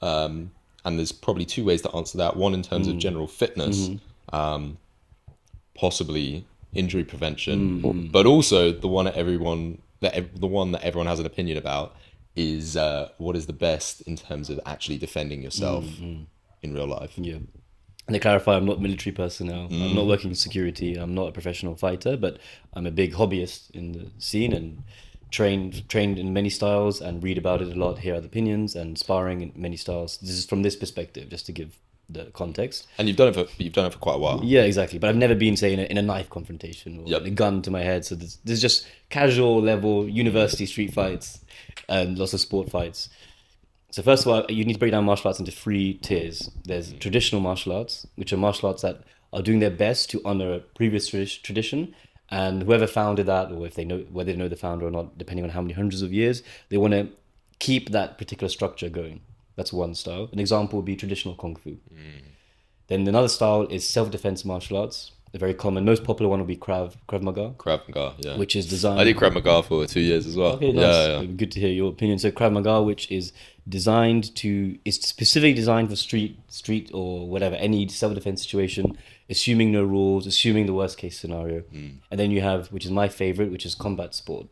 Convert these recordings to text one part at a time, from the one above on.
And there's probably two ways to answer that. One in terms of general fitness, possibly injury prevention, but also the one that everyone has an opinion about is what is the best in terms of actually defending yourself in real life. Yeah. And to clarify, I'm not military personnel. I'm not working in security. I'm not a professional fighter, but I'm a big hobbyist in the scene and trained in many styles and read about it a lot, hear other opinions and sparring in many styles. This is from this perspective, just to give the context. And you've done it for quite a while. Yeah, exactly. But I've never been, say, in a knife confrontation or a gun to my head. So there's just casual level university street fights and lots of sport fights. So first of all, you need to break down martial arts into 3 tiers. There's traditional martial arts, which are martial arts that are doing their best to honor a previous tradition. And whoever founded that, or if they know whether they know the founder or not, depending on how many hundreds of years, they want to keep that particular structure going. That's one style. An example would be traditional Kung Fu. Then another style is self-defense martial arts. The very common, most popular one would be Krav Maga. Krav Maga, yeah. Which is designed... I did Krav Maga for 2 years as well. Okay, nice. Yeah. Good to hear your opinion. So Krav Maga, which is specifically designed for street or whatever, any self-defense situation, assuming no rules, assuming the worst case scenario. And then you have, which is my favorite, which is combat sport,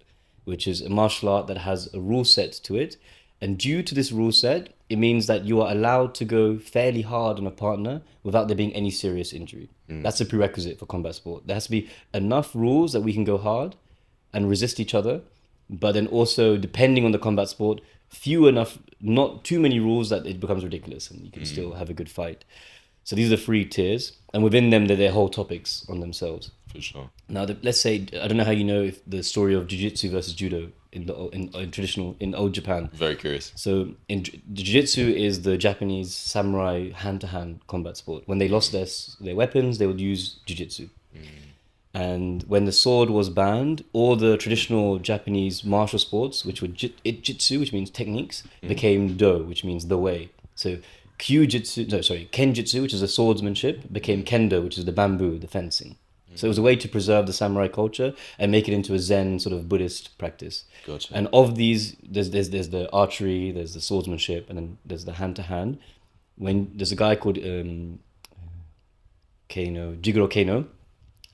which is a martial art that has a rule set to it. And due to this rule set, it means that you are allowed to go fairly hard on a partner without there being any serious injury. That's a prerequisite for combat sport. There has to be enough rules that we can go hard and resist each other, but then also, depending on the combat sport, few enough, not too many rules that it becomes ridiculous and you can still have a good fight. So these are the 3 tiers, and within them, they're whole topics on themselves. For sure. Now, let's say, I don't know how you know if the story of jiu-jitsu versus judo in old Japan. Very curious. So jiu-jitsu is the Japanese samurai hand-to-hand combat sport. When they lost their weapons, they would use jiu-jitsu. And when the sword was banned, all the traditional Japanese martial sports, which were jitsu, which means techniques, became do, which means the way. So kenjutsu, which is the swordsmanship, became kendo, which is the bamboo, the fencing. So it was a way to preserve the samurai culture and make it into a Zen sort of Buddhist practice. Gotcha. And of these, there's the archery, there's the swordsmanship, and then there's the hand-to-hand. When there's a guy called Jigoro Kano,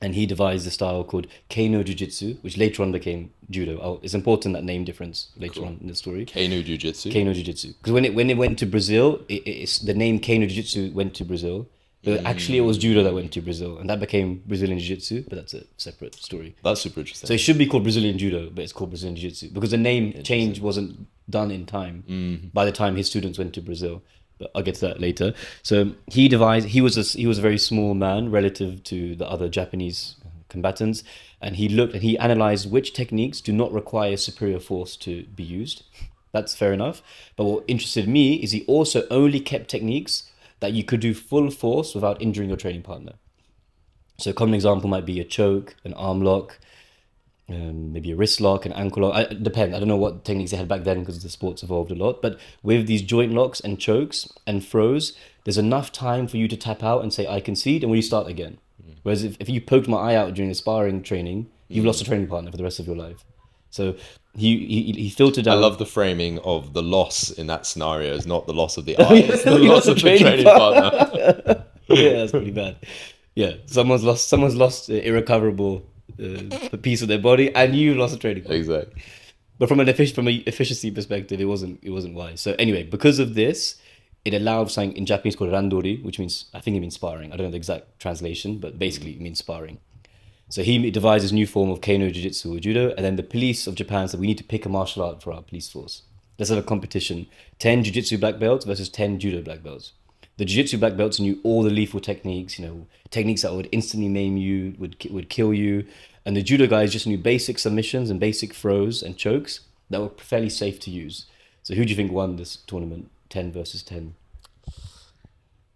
and he devised a style called Kano Jiu-Jitsu, which later on became Judo. It's important, that name difference later on in the story. Kano Jiu-Jitsu? Kano Jiu-Jitsu. Because when it went to Brazil, the name Kano Jiu-Jitsu went to Brazil. But actually, it was Judo that went to Brazil, and that became Brazilian Jiu-Jitsu, but that's a separate story. That's super interesting. So it should be called Brazilian Judo, but it's called Brazilian Jiu-Jitsu, because the name change wasn't done in time by the time his students went to Brazil. But I'll get to that later. So he was a very small man relative to the other Japanese combatants, and he analyzed which techniques do not require superior force to be used. That's fair enough. But what interested me is he also only kept techniques that you could do full force without injuring your training partner. So a common example might be a choke, an arm lock, maybe a wrist lock, an ankle lock. I don't know what techniques they had back then because the sports evolved a lot. But with these joint locks and chokes and throws, there's enough time for you to tap out and say, I concede, and restart again. Whereas if you poked my eye out during a sparring training, you've lost a training partner for the rest of your life. So he filtered out. I love the framing of the loss in that scenario is not the loss of the eye, it's the loss of the training partner. Yeah, that's pretty bad. Yeah, someone's lost irrecoverable a piece of their body, and you lost a training partner. Exactly. But from an efficiency perspective, it wasn't wise. So anyway, because of this, it allowed something in Japanese called randori, which means, I think it means sparring. I don't know the exact translation, but basically it means sparring. So he devised this new form of Kano Jiu-Jitsu or Judo, and then the police of Japan said, we need to pick a martial art for our police force. Let's have a competition. 10 Jiu-Jitsu black belts versus 10 Judo black belts. The Jiu-Jitsu black belts knew all the lethal techniques, techniques that would instantly maim you, would kill you. And the Judo guys just knew basic submissions and basic throws and chokes that were fairly safe to use. So who do you think won this tournament, 10 versus 10?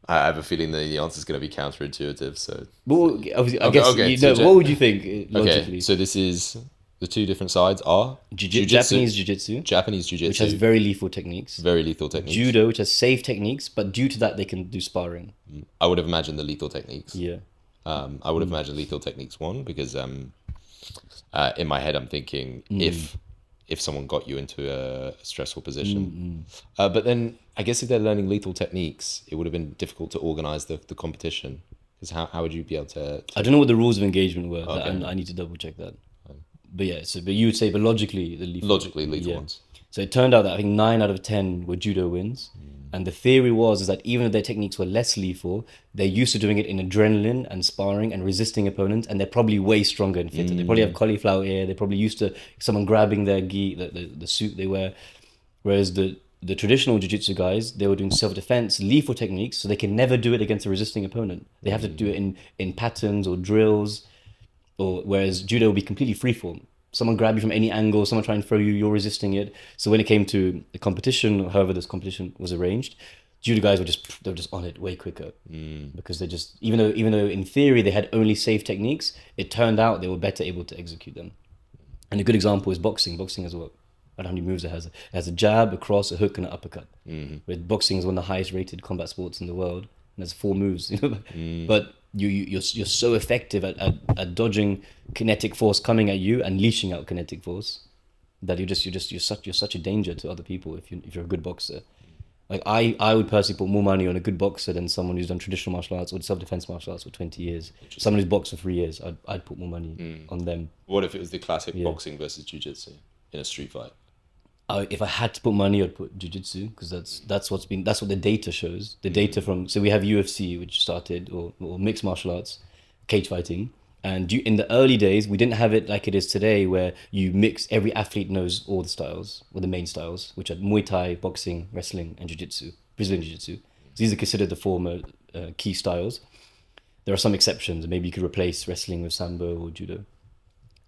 I have a feeling that the answer is going to be counterintuitive. So, well, obviously, what would you think logically? Okay, so this is the two different sides are Japanese Jiu-Jitsu, which has very lethal techniques. Judo, which has safe techniques, but due to that, they can do sparring. I would have imagined the lethal techniques. Yeah. I would have imagined lethal techniques won because in my head I'm thinking if if someone got you into a stressful position. But then I guess if they're learning lethal techniques, it would have been difficult to organize the competition. Because how would you be able to I don't know what the rules of engagement were. Okay. And I need to double check that. But yeah, but you would say, but logically, the lethal ones? So it turned out that I think 9 out of 10 were judo wins. And the theory is that even if their techniques were less lethal, they're used to doing it in adrenaline and sparring and resisting opponents, and they're probably way stronger and fitter. They probably have cauliflower ear. They're probably used to someone grabbing their gi, the suit they wear. Whereas the traditional jiu-jitsu guys, they were doing self-defense, lethal techniques, so they can never do it against a resisting opponent. They have to do it in patterns or drills, whereas judo will be completely freeform. Someone grab you from any angle, someone trying to throw you, you're resisting it. So when it came to the competition, however this competition was arranged, judo guys they were just on it way quicker. Because they just, even though in theory they had only safe techniques, it turned out they were better able to execute them. And a good example is boxing. Boxing has what? I don't know how many moves it has. It has a jab, a cross, a hook, and an uppercut. Where boxing is one of the highest rated combat sports in the world. And there's 4 moves. But you're so effective at dodging kinetic force coming at you and leashing out kinetic force that you're such a danger to other people if you're a good boxer. Like I would personally put more money on a good boxer than someone who's done traditional martial arts or self-defense martial arts for 20 years. Someone who's boxed for 3 years, I'd put more money on them. What if it was the classic boxing versus jiu-jitsu in a street fight? If I had to put money, I'd put jiu-jitsu, because that's what the data shows. The data so we have UFC, which started, or mixed martial arts, cage fighting. And in the early days, we didn't have it like it is today, where every athlete knows all the styles, or the main styles, which are Muay Thai, boxing, wrestling, and jiu-jitsu, Brazilian jiu-jitsu. So these are considered the former key styles. There are some exceptions. Maybe you could replace wrestling with sambo or judo.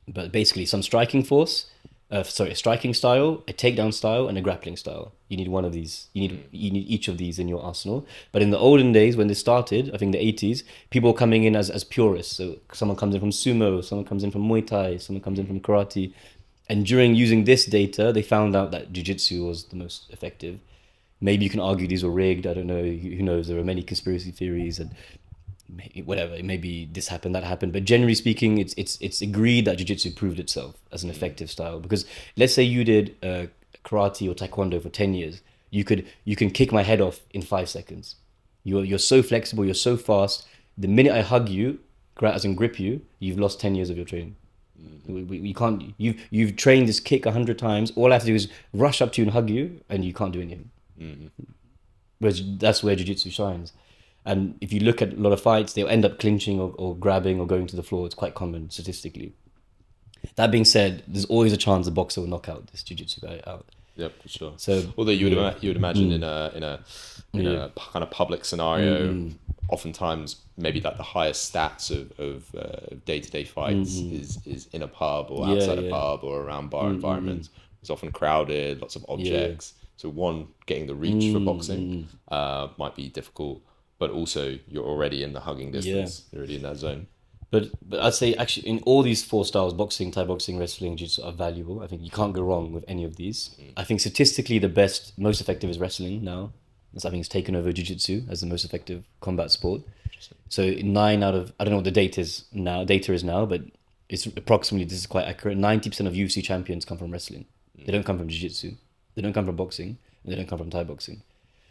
But basically, some striking force, a striking style, a takedown style, and a grappling style. You need one of these. You need each of these in your arsenal. But in the olden days, when this started, I think the 80s, people were coming in as purists. So someone comes in from sumo, someone comes in from Muay Thai, someone comes in from karate. And during using this data, they found out that jiu-jitsu was the most effective. Maybe you can argue these were rigged. I don't know. Who knows? There are many conspiracy theories and whatever, maybe this happened, that happened, but generally speaking, it's agreed that jiu-jitsu proved itself as an effective style. Because let's say you did karate or taekwondo for 10 years, you can kick my head off in 5 seconds. You're so flexible, you're so fast. The minute I hug you, as in grip you, you've lost 10 years of your training. You can't. You've trained this kick 100 times. All I have to do is rush up to you and hug you, and you can't do anything. Whereas that's where jiu-jitsu shines. And if you look at a lot of fights, they'll end up clinching or grabbing or going to the floor. It's quite common statistically. That being said, there's always a chance a boxer will knock out this jiu-jitsu guy out. Yeah, for sure. So, although you would imagine in a kind of public scenario, oftentimes maybe like the highest stats of day-to-day fights is in a pub or outside a pub or around bar environments. It's often crowded, lots of objects. So getting the reach for boxing might be difficult. But also, you're already in the hugging distance. You're already in that zone. But I'd say actually in all these 4 styles, boxing, Thai boxing, wrestling, jiu-jitsu are valuable. I think you can't go wrong with any of these. I think statistically the most effective is wrestling now. I think it's taken over jiu-jitsu as the most effective combat sport. So 9 out of, I don't know what the data is now, but it's approximately, this is quite accurate, 90% of UFC champions come from wrestling. They don't come from jiu-jitsu. They don't come from boxing. And they don't come from Thai boxing.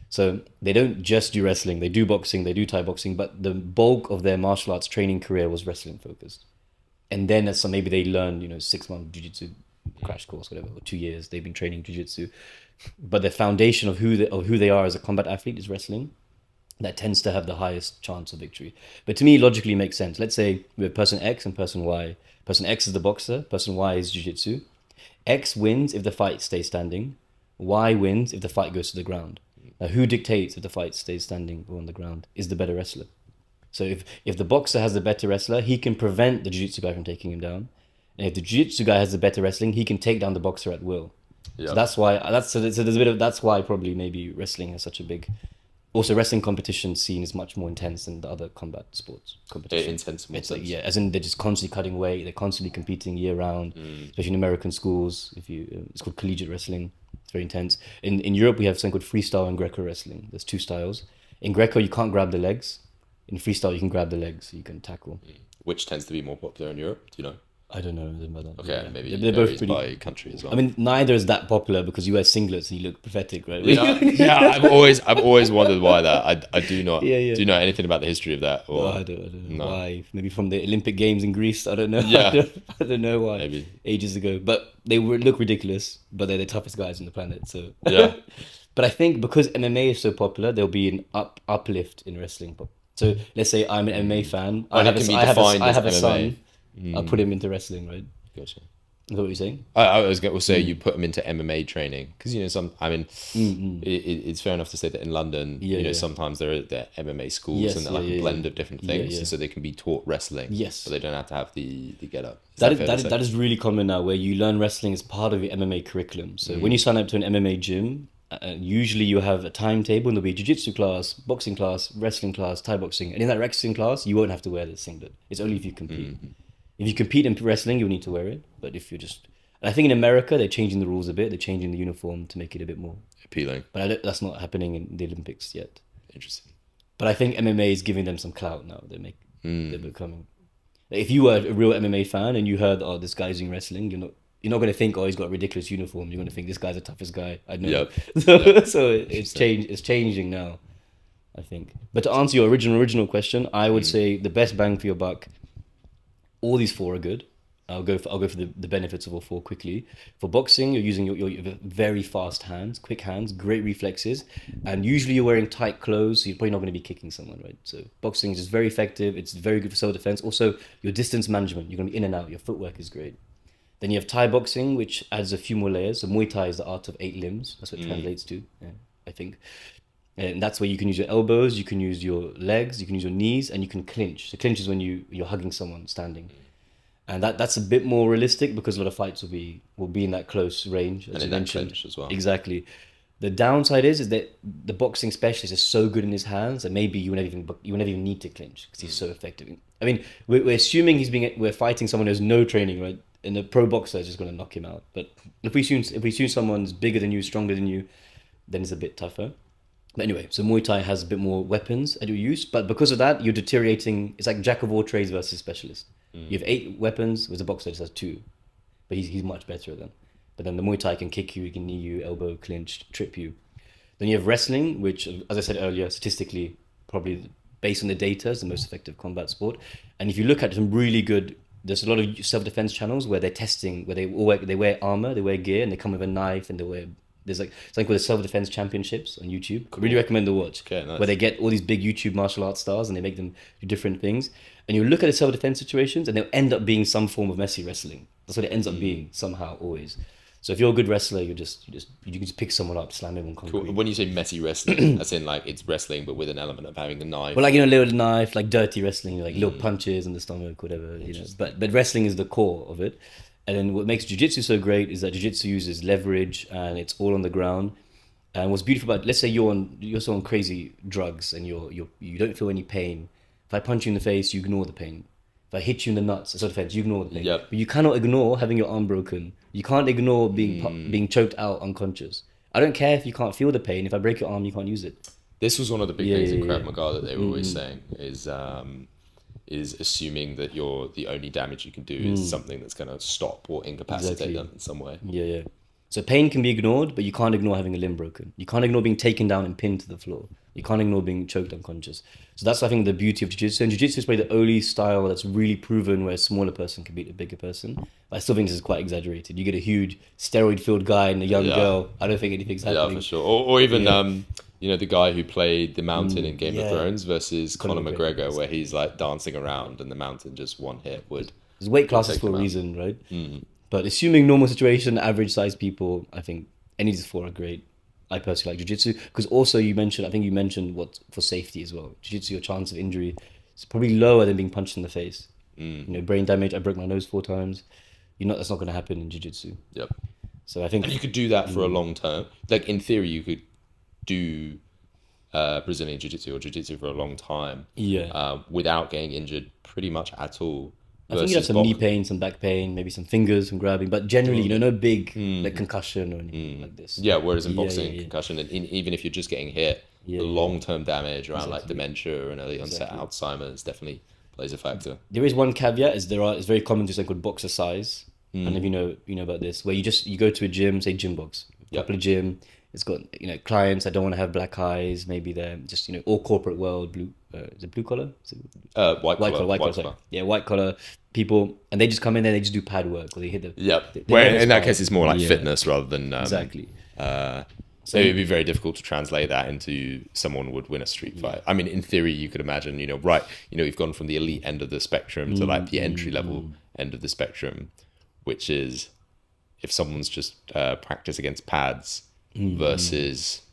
So they don't just do wrestling, they do boxing, they do Thai boxing, but the bulk of their martial arts training career was wrestling focused. And then maybe they learned, 6-month jiu-jitsu crash course, whatever, or 2 years they've been training jiu-jitsu. But the foundation of who they are as a combat athlete is wrestling. That tends to have the highest chance of victory. But to me, logically it makes sense. Let's say we have person X and person Y. Person X is the boxer, person Y is jiu-jitsu. X wins if the fight stays standing. Y wins if the fight goes to the ground. Now, who dictates if the fight stays standing or on the ground? Is the better wrestler. So if the boxer has the better wrestler, he can prevent the jiu-jitsu guy from taking him down. And if the jiu-jitsu guy has the better wrestling, he can take down the boxer at will. Yeah. So that's why that's why probably maybe wrestling has such a big. Also, wrestling competition scene is much more intense than the other combat sports competition. Intense, more it's like, as in they're just constantly cutting weight. They're constantly competing year round, especially in American schools. It's called collegiate wrestling. It's very intense. In Europe, we have something called freestyle and Greco wrestling. There's 2 styles. In Greco, you can't grab the legs. In freestyle, you can grab the legs, so you can tackle. Which tends to be more popular in Europe? Do you know? I don't know anything about that. Okay, Yeah. maybe They're varies both pretty. by country as well. I mean, neither is that popular because you wear singlets and you look pathetic, right? yeah, I've always wondered why that. I do not Yeah. do you know anything about the history of that. Or No, I don't know no. why. Maybe from the Olympic Games in Greece. I don't know. Yeah. I don't know why. Maybe. Ages ago, but they look ridiculous. But they're the toughest guys on the planet. So Yeah. But I think because MMA is so popular, there'll be an uplift in wrestling. So let's say I'm an MMA fan. Well, it can be defined I as have a MMA. son. I'll put him into wrestling, right? Gotcha. Is that what you're saying? I was going to say you put them into MMA training because it's fair enough to say that in London, sometimes there are MMA schools Yes, and they're like a blend of different things, yeah. so they can be taught wrestling. Yes. but they don't have to have the get up. That is really common now, where you learn wrestling as part of your MMA curriculum. So when you sign up to an MMA gym, usually you have a timetable and there'll be a jiu-jitsu class, boxing class, wrestling class, Thai boxing, and in that wrestling class you won't have to wear the singlet. It's only if you compete. If you compete in wrestling, you'll need to wear it. But if you're just... And I think in America, they're changing the rules a bit. They're changing the uniform to make it a bit more... appealing. But that's not happening in the Olympics yet. Interesting. But I think MMA is giving them some clout now. They're becoming... If you were a real MMA fan and you heard, oh, this guy's doing wrestling, you're not going to think, oh, he's got a ridiculous uniform. You're going to think this guy's the toughest guy I know. Yep. So it's changing now, I think. But to answer your original question, I would say the best bang for your buck... All these four are good. I'll go for the benefits of all four quickly. For boxing, you're using your very fast hands, quick hands, great reflexes, and usually you're wearing tight clothes, so you're probably not going to be kicking someone, right? So boxing is just very effective. It's very good for self-defense. Also, your distance management, you're going to be in and out. Your footwork is great. Then you have Thai boxing, which adds a few more layers. So Muay Thai is the art of 8 limbs. That's what it translates to, I think. And that's where you can use your elbows, you can use your legs, you can use your knees, and you can clinch. So clinch is when you're hugging someone standing. And that's a bit more realistic because a lot of fights will be in that close range, as And you in that mentioned. clinch as well. Exactly. The downside is that the boxing specialist is so good in his hands that maybe you won't even need to clinch because he's so effective. I mean, we're assuming we're fighting someone who has no training, right? And the pro boxer is just going to knock him out. But if we assume someone's bigger than you, stronger than you, then it's a bit tougher. But anyway, so Muay Thai has a bit more weapons at your use, but because of that, you're deteriorating. It's like jack of all trades versus specialist. You have 8 weapons, with a boxer that just has 2, but he's much better than. But then the Muay Thai can kick you, he can knee you, elbow, clinch, trip you. Then you have wrestling, which, as I said earlier, statistically, probably based on the data, is the most effective combat sport. And if you look at some really good, there's a lot of self-defense channels where they're testing, where they wear armor, they wear gear, and they come with a knife, and there's like something called the self-defense championships on YouTube. Cool. Really recommend the watch. Okay, nice. Where they get all these big YouTube martial arts stars and they make them do different things. And you look at the self-defense situations and they'll end up being some form of messy wrestling. That's what it ends up being somehow, always. So if you're a good wrestler, you can just pick someone up, slam him on concrete. Cool. When you say messy wrestling, as in like it's wrestling but with an element of having a knife. Well, like, little knife, like dirty wrestling, like little punches in the stomach, whatever. But wrestling is the core of it. And then what makes jiu-jitsu so great is that jiu-jitsu uses leverage and it's all on the ground. And what's beautiful about, let's say you're on crazy drugs and you don't feel any pain. If I punch you in the face, you ignore the pain. If I hit you in the nuts, as self-defense, you ignore the pain. Yep. But you cannot ignore having your arm broken. You can't ignore being choked out unconscious. I don't care if you can't feel the pain. If I break your arm, you can't use it. This was one of the big things in Krav Maga that they were always saying is assuming that the only damage you can do is something that's going to stop or incapacitate them in some way. Yeah. So pain can be ignored, but you can't ignore having a limb broken. You can't ignore being taken down and pinned to the floor. You can't ignore being choked unconscious. So that's, I think, the beauty of jiu-jitsu. And jiu-jitsu is probably the only style that's really proven where a smaller person can beat a bigger person. But I still think this is quite exaggerated. You get a huge steroid-filled guy and a young girl. I don't think anything's happening. Yeah, for sure. Or even, the guy who played the Mountain in Game of Thrones versus Conor McGregor, where he's like dancing around and the Mountain just one hit would... There's weight classes for a reason, right? But assuming normal situation, average sized people, I think any of these 4 are great. I personally like jiu-jitsu because also you mentioned what for safety as well. Jiu-jitsu, your chance of injury is probably lower than being punched in the face. Brain damage. I broke my nose 4 times. That's not going to happen in jiu-jitsu. Yep. So I think, and you could do that for a long term. Like in theory, you could do Brazilian jiu-jitsu or jiu-jitsu for a long time. Without getting injured pretty much at all. I think you have some knee pain, some back pain, maybe some fingers from grabbing, but generally, no big like concussion or anything like this. Yeah, whereas in boxing, concussion, and even if you're just getting hit, the long-term damage around like dementia and early onset Alzheimer's definitely plays a factor. There is one caveat: is it's very common to something called boxer size. And if you know about this, where you go to a gym, say gym box, popular gym. It's got clients that don't want to have black eyes. Maybe they're just all corporate world blue. Is it blue collar? White collar. Sorry. Yeah, white collar people, and they just come in there. They just do pad work, or they hit the. Yep. Where in that case, it's more like fitness rather than exactly. So it would be very difficult to translate that into someone would win a street fight. I mean, in theory, you could imagine, you've gone from the elite end of the spectrum to like the entry level end of the spectrum, which is if someone's just practice against pads versus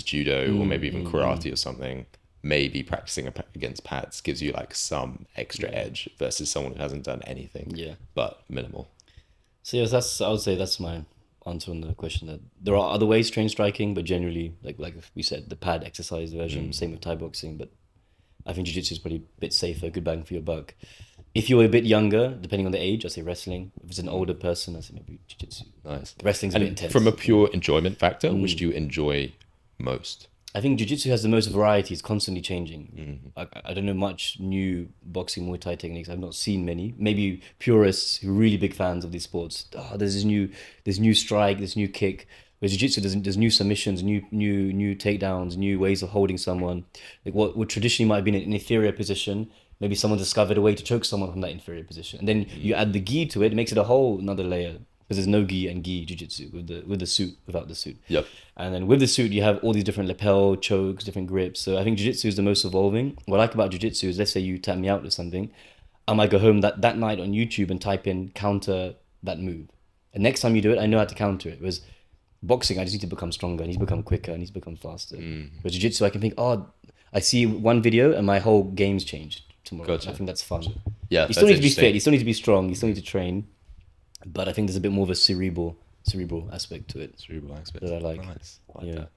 judo or maybe even karate or something. Maybe practicing against pads gives you like some extra edge versus someone who hasn't done anything, but minimal. So yes, I would say that's my answer on the question. That there are other ways to train striking, but generally, like we said, the pad exercise version, same with Thai boxing. But I think jiu-jitsu is probably a bit safer, good bang for your buck. If you're a bit younger, depending on the age, I say wrestling. If it's an older person, I say maybe jiu-jitsu. Nice. Wrestling's a bit intense. From a pure enjoyment factor, which do you enjoy most? I think jiu-jitsu has the most variety. It's constantly changing. I don't know much new boxing, Muay Thai techniques. I've not seen many. Maybe purists who are really big fans of these sports. There's this new strike, this new kick. Whereas jiu-jitsu, there's new submissions, new takedowns, new ways of holding someone. Like what traditionally might have been an inferior position, maybe someone discovered a way to choke someone from that inferior position. And then you add the gi to it makes it a whole another layer. Because there's no gi and gi jiu-jitsu with the suit, without the suit. Yep. And then with the suit, you have all these different lapel, chokes, different grips. So I think jiu-jitsu is the most evolving. What I like about jiu-jitsu is, let's say you tap me out with something, I might go home that night on YouTube and type in counter that move. And next time you do it, I know how to counter it. Whereas boxing, I just need to become stronger, I need to become quicker, I need to become faster. Whereas jiu-jitsu, I can think, I see one video and my whole game's changed tomorrow. Gotcha. I think that's fun. Yeah, you still need to be fit, you still need to be strong, you still need to train. But I think there's a bit more of a cerebral aspect to it. Cerebral aspect. That I like. Nice. I like that.